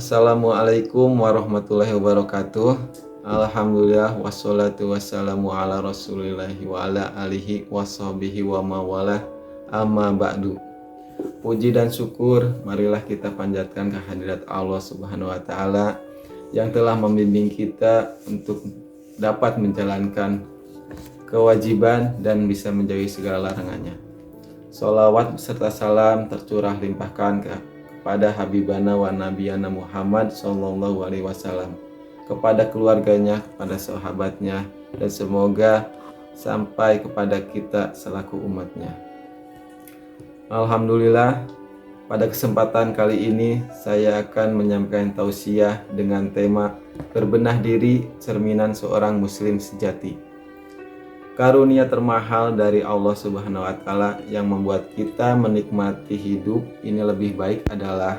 Assalamualaikum warahmatullahi wabarakatuh. Alhamdulillah wassalatu wassalamu ala rasulillahi wa ala alihi washabihi wa mawalah amma ba'du. Puji dan syukur marilah kita panjatkan kehadirat Allah Subhanahu wa taala yang telah membimbing kita untuk dapat menjalankan kewajiban dan bisa menjauhi segala larangannya. Sholawat beserta salam tercurah limpahkan kepada Habibana wa Nabiyana Muhammad Sallallahu Alaihi Wasallam, kepada keluarganya, kepada sahabatnya, dan semoga sampai kepada kita selaku umatnya. Alhamdulillah, pada kesempatan kali ini saya akan menyampaikan tausiah dengan tema berbenah diri, cerminan seorang muslim sejati. Karunia termahal dari Allah Subhanahu wa taala yang membuat kita menikmati hidup ini lebih baik adalah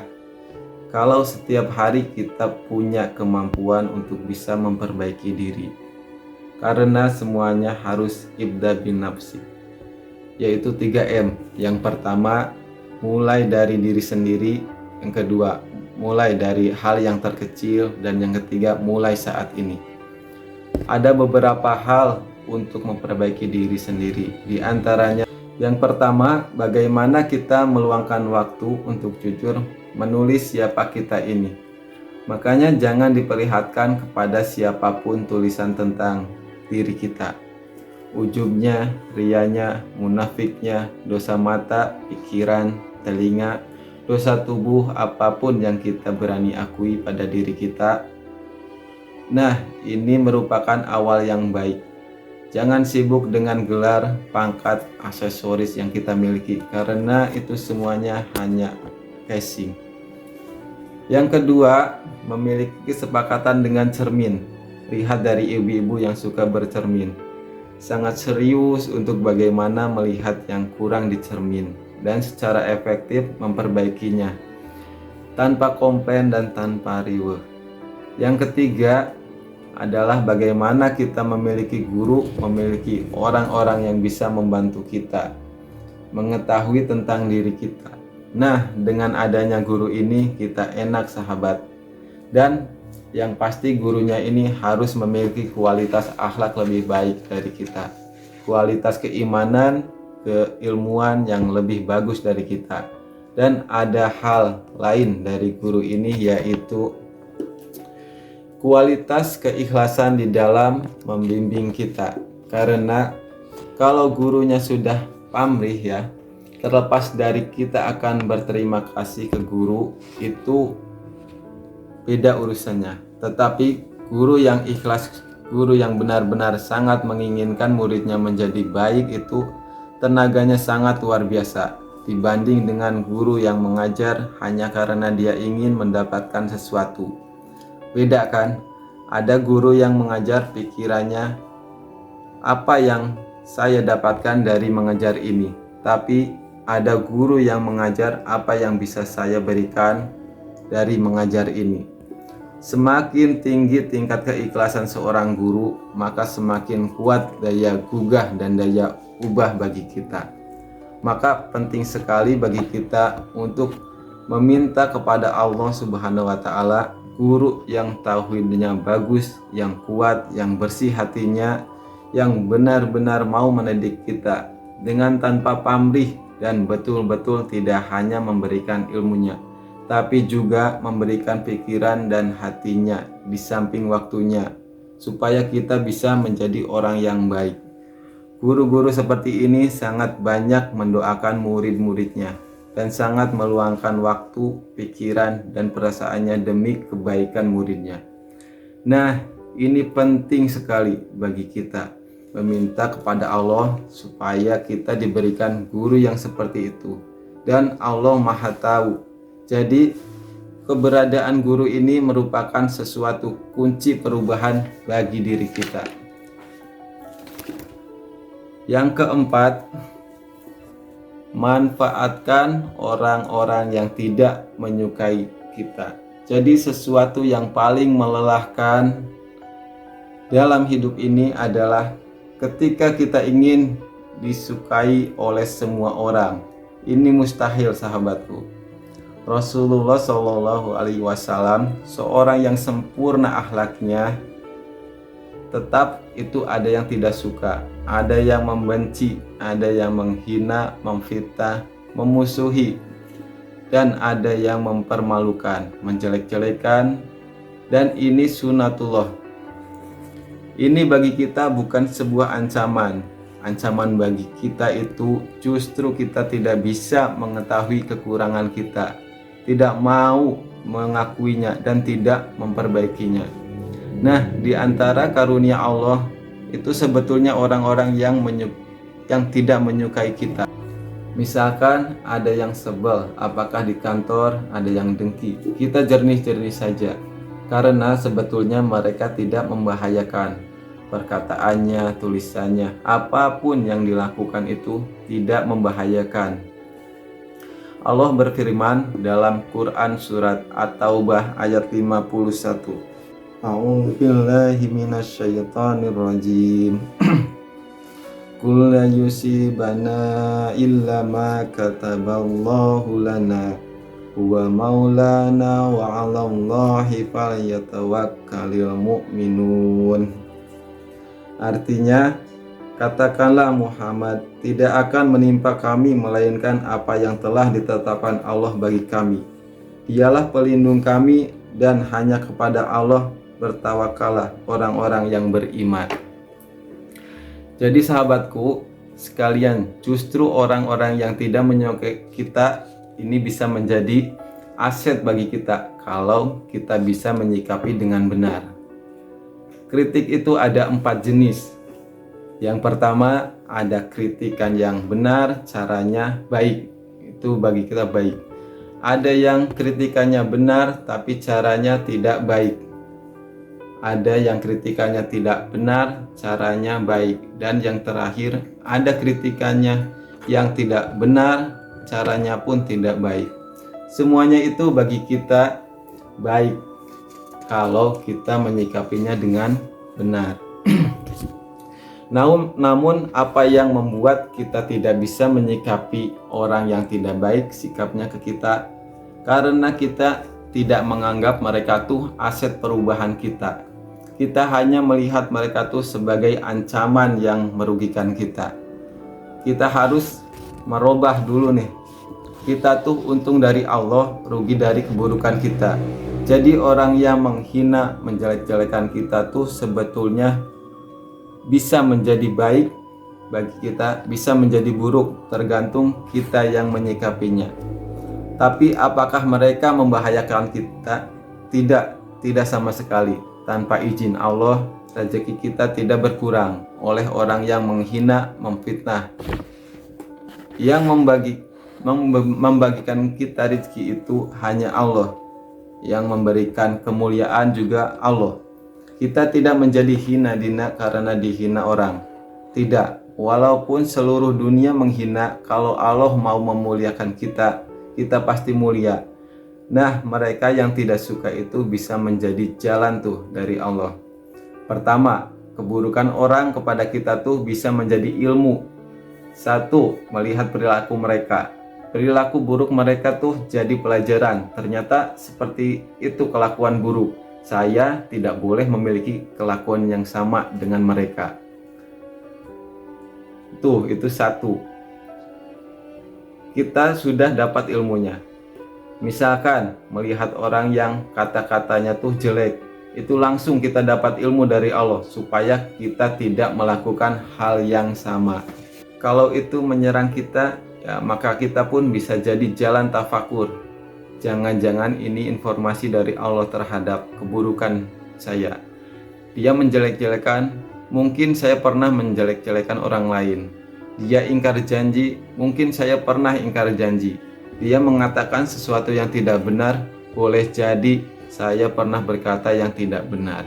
kalau setiap hari kita punya kemampuan untuk bisa memperbaiki diri. Karena semuanya harus ibda bin nafsi, yaitu 3M. Yang pertama, mulai dari diri sendiri. Yang kedua, mulai dari hal yang terkecil. Dan yang ketiga, mulai saat ini. Ada beberapa hal untuk memperbaiki diri sendiri. Di antaranya, yang pertama, bagaimana kita meluangkan waktu untuk jujur menulis siapa kita ini. Makanya jangan diperlihatkan kepada siapapun tulisan tentang diri kita. Ujubnya, rianya, munafiknya, dosa mata, pikiran, telinga, dosa tubuh, apapun yang kita berani akui pada diri kita. Nah, ini merupakan awal yang baik. Jangan sibuk dengan gelar, pangkat, aksesoris yang kita miliki, karena itu semuanya hanya casing. Yang kedua, memiliki kesepakatan dengan cermin. Lihat dari ibu-ibu yang suka bercermin. Sangat serius untuk bagaimana melihat yang kurang di cermin dan secara efektif memperbaikinya tanpa komplain dan tanpa riweuh. Yang ketiga adalah bagaimana kita memiliki guru, memiliki orang-orang yang bisa membantu kita mengetahui tentang diri kita. Nah, dengan adanya guru ini kita enak sahabat. Dan yang pasti gurunya ini harus memiliki kualitas akhlak lebih baik dari kita. Kualitas keimanan, keilmuan yang lebih bagus dari kita. Dan ada hal lain dari guru ini, yaitu kualitas keikhlasan di dalam membimbing kita. Karena kalau gurunya sudah pamrih ya, terlepas dari kita akan berterima kasih ke guru, itu beda urusannya. Tetapi guru yang ikhlas, guru yang benar-benar sangat menginginkan muridnya menjadi baik, itu tenaganya sangat luar biasa dibanding dengan guru yang mengajar hanya karena dia ingin mendapatkan sesuatu. Beda kan? Ada guru yang mengajar pikirannya, apa yang saya dapatkan dari mengajar ini. Tapi ada guru yang mengajar apa yang bisa saya berikan dari mengajar ini. Semakin tinggi tingkat keikhlasan seorang guru, maka semakin kuat daya gugah dan daya ubah bagi kita. Maka penting sekali bagi kita untuk meminta kepada Allah Subhanahu wa taala guru yang tauhidnya bagus, yang kuat, yang bersih hatinya, yang benar-benar mau mendidik kita dengan tanpa pamrih dan betul-betul tidak hanya memberikan ilmunya, tapi juga memberikan pikiran dan hatinya di samping waktunya, supaya kita bisa menjadi orang yang baik. Guru-guru seperti ini sangat banyak mendoakan murid-muridnya dan sangat meluangkan waktu, pikiran, dan perasaannya demi kebaikan muridnya. Nah, ini penting sekali bagi kita meminta kepada Allah supaya kita diberikan guru yang seperti itu. Dan Allah Maha Tahu. Jadi, keberadaan guru ini merupakan sesuatu kunci perubahan bagi diri kita. Yang keempat, manfaatkan orang-orang yang tidak menyukai kita. Jadi sesuatu yang paling melelahkan dalam hidup ini adalah ketika kita ingin disukai oleh semua orang. Ini mustahil sahabatku. Rasulullah Shallallahu Alaihi Wasallam seorang yang sempurna akhlaknya, tetap itu ada yang tidak suka, ada yang membenci, ada yang menghina, memfitnah, memusuhi, dan ada yang mempermalukan, menjelek-jelekan, dan ini sunatullah. Ini bagi kita bukan sebuah ancaman. Ancaman bagi kita itu justru kita tidak bisa mengetahui kekurangan kita, tidak mau mengakuinya dan tidak memperbaikinya. Nah, di antara karunia Allah itu sebetulnya orang-orang yang tidak menyukai kita. Misalkan ada yang sebel, apakah di kantor ada yang dengki, kita jernih-jernih saja, karena sebetulnya mereka tidak membahayakan. Perkataannya, tulisannya, apapun yang dilakukan itu tidak membahayakan. Allah berfirman dalam Quran surat At-Taubah ayat 51. A'udzu billahi minasyaitonir rajim. Qul la yusibana illa ma kataballahu lana huwa maulana wa 'alallahi falyatawakkalul mu'minun. Artinya, katakanlah Muhammad, tidak akan menimpa kami melainkan apa yang telah ditetapkan Allah bagi kami. Dialah pelindung kami dan hanya kepada Allah bertawakallah orang-orang yang beriman. Jadi sahabatku sekalian, justru orang-orang yang tidak menyukai kita ini bisa menjadi aset bagi kita kalau kita bisa menyikapi dengan benar. Kritik itu ada 4 jenis. Yang pertama ada kritikan yang benar, caranya baik. Itu bagi kita baik. Ada yang kritikannya benar tapi caranya tidak baik. Ada yang kritikannya tidak benar, caranya baik. Dan yang terakhir ada kritikannya yang tidak benar, caranya pun tidak baik. Semuanya itu bagi kita baik kalau kita menyikapinya dengan benar. Namun apa yang membuat kita tidak bisa menyikapi orang yang tidak baik sikapnya ke kita? Karena kita tidak menganggap mereka tuh aset perubahan kita. Kita hanya melihat mereka tuh sebagai ancaman yang merugikan kita. Kita harus merubah dulu nih. Kita tuh untung dari Allah, rugi dari keburukan kita. Jadi orang yang menghina, menjelek-jelekan kita tuh sebetulnya bisa menjadi baik bagi kita, bisa menjadi buruk, tergantung kita yang menyikapinya. Tapi apakah mereka membahayakan kita? Tidak sama sekali. Tanpa izin Allah, rezeki kita tidak berkurang oleh orang yang menghina, memfitnah. Yang membagikan kita rezeki itu hanya Allah. Yang memberikan kemuliaan juga Allah. Kita tidak menjadi hina-dina karena dihina orang. Tidak, walaupun seluruh dunia menghina, kalau Allah mau memuliakan kita, kita pasti mulia. Nah, mereka yang tidak suka itu bisa menjadi jalan tuh dari Allah. Pertama, keburukan orang kepada kita tuh bisa menjadi ilmu. 1. Melihat perilaku mereka. Perilaku buruk mereka tuh jadi pelajaran. Ternyata seperti itu kelakuan buruk. Saya tidak boleh memiliki kelakuan yang sama dengan mereka. Itu 1. Kita sudah dapat ilmunya. Misalkan melihat orang yang kata-katanya tuh jelek, itu langsung kita dapat ilmu dari Allah supaya kita tidak melakukan hal yang sama. Kalau itu menyerang kita, ya, maka kita pun bisa jadi jalan tafakur. Jangan-jangan ini informasi dari Allah terhadap keburukan saya. Dia menjelek-jelekan, mungkin saya pernah menjelek-jelekan orang lain. Dia ingkar janji, mungkin saya pernah ingkar janji. Dia mengatakan sesuatu yang tidak benar, boleh jadi saya pernah berkata yang tidak benar.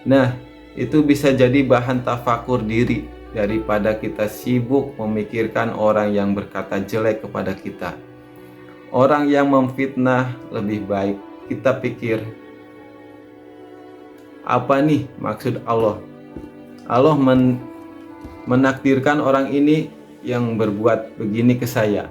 Nah, itu bisa jadi bahan tafakur diri daripada kita sibuk memikirkan orang yang berkata jelek kepada kita. Orang yang memfitnah lebih baik kita pikir, apa nih maksud Allah? Allah menakdirkan orang ini yang berbuat begini ke saya.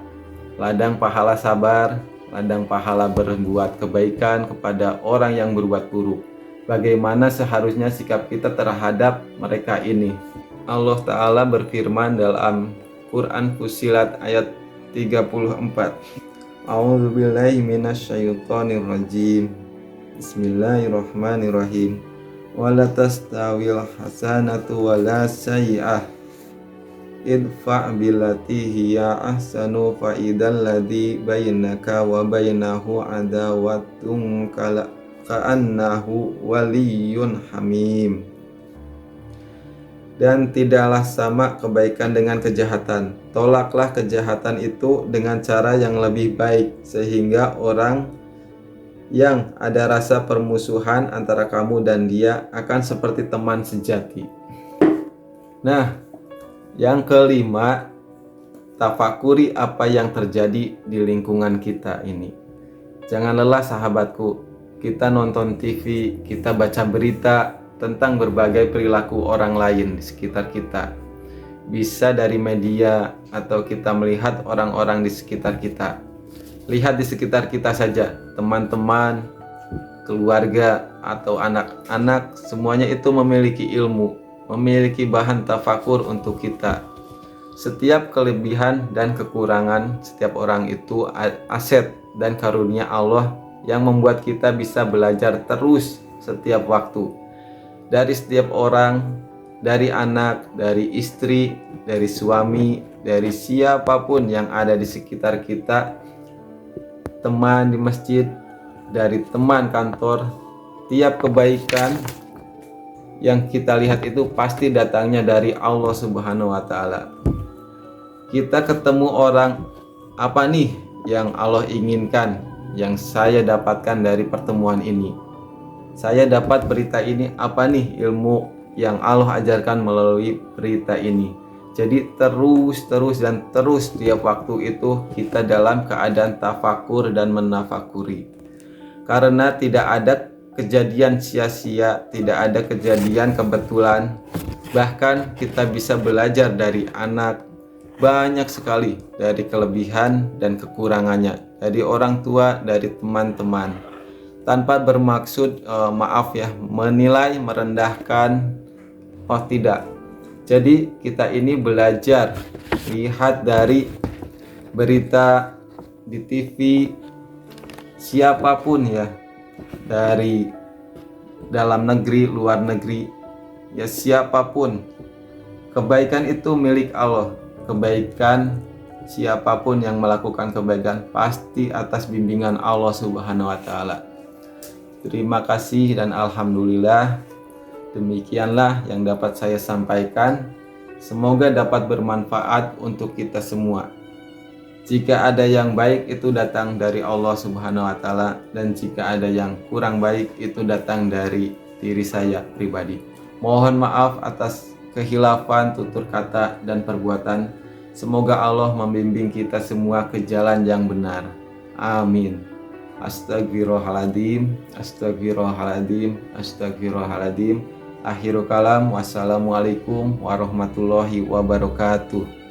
Ladang pahala sabar, ladang pahala berbuat kebaikan kepada orang yang berbuat buruk. Bagaimana seharusnya sikap kita terhadap mereka ini? Allah Ta'ala berfirman dalam Quran Fussilat ayat 34. A'udzubillahi minasyaitonirrajim. Bismillahirrahmanirrahim. Wala tastawil hasanatu wala sayyi'ah. Idfa' billati hiya ahsanu fa idzal ladzi bainaka wa bainahu adawatun ka'annahu waliyyun hamim. Dan tidaklah sama kebaikan dengan kejahatan. Tolaklah kejahatan itu dengan cara yang lebih baik, sehingga orang yang ada rasa permusuhan antara kamu dan dia akan seperti teman sejati. Nah, yang kelima, tafakuri apa yang terjadi di lingkungan kita ini. Jangan lelah sahabatku, kita nonton TV, kita baca berita tentang berbagai perilaku orang lain di sekitar kita. Bisa dari media atau kita melihat orang-orang di sekitar kita. Lihat di sekitar kita saja, teman-teman, keluarga, atau anak-anak, semuanya itu memiliki ilmu, memiliki bahan tafakur untuk kita. Setiap kelebihan dan kekurangan setiap orang itu aset dan karunia Allah yang membuat kita bisa belajar terus setiap waktu. Dari setiap orang, dari anak, dari istri, dari suami, dari siapapun yang ada di sekitar kita, teman di masjid, dari teman kantor, tiap kebaikan yang kita lihat itu pasti datangnya dari Allah Subhanahu wa Ta'ala. Kita ketemu orang, apa nih yang Allah inginkan, yang saya dapatkan dari pertemuan ini? Saya dapat berita ini, apa nih ilmu yang Allah ajarkan melalui berita ini? Jadi terus tiap waktu itu kita dalam keadaan tafakur dan menafakuri. Karena tidak ada kejadian sia-sia, tidak ada kejadian kebetulan. Bahkan kita bisa belajar dari anak, banyak sekali dari kelebihan dan kekurangannya, dari orang tua, dari teman-teman. Tanpa bermaksud menilai, merendahkan, tidak. Jadi kita ini belajar, lihat dari berita di TV, siapapun ya, dari dalam negeri, luar negeri, ya siapapun, kebaikan itu milik Allah. Kebaikan, siapapun yang melakukan kebaikan pasti atas bimbingan Allah Subhanahu wa Ta'ala. Terima kasih dan alhamdulillah, demikianlah yang dapat saya sampaikan. Semoga dapat bermanfaat untuk kita semua. Jika ada yang baik itu datang dari Allah Subhanahu wa Ta'ala, dan jika ada yang kurang baik itu datang dari diri saya pribadi. Mohon maaf atas kehilafan tutur kata dan perbuatan. Semoga Allah membimbing kita semua ke jalan yang benar. Amin. Astagfirullahaladzim, astagfirullahaladzim, astagfirullahaladzim. Akhirul kalam, wassalamualaikum warahmatullahi wabarakatuh.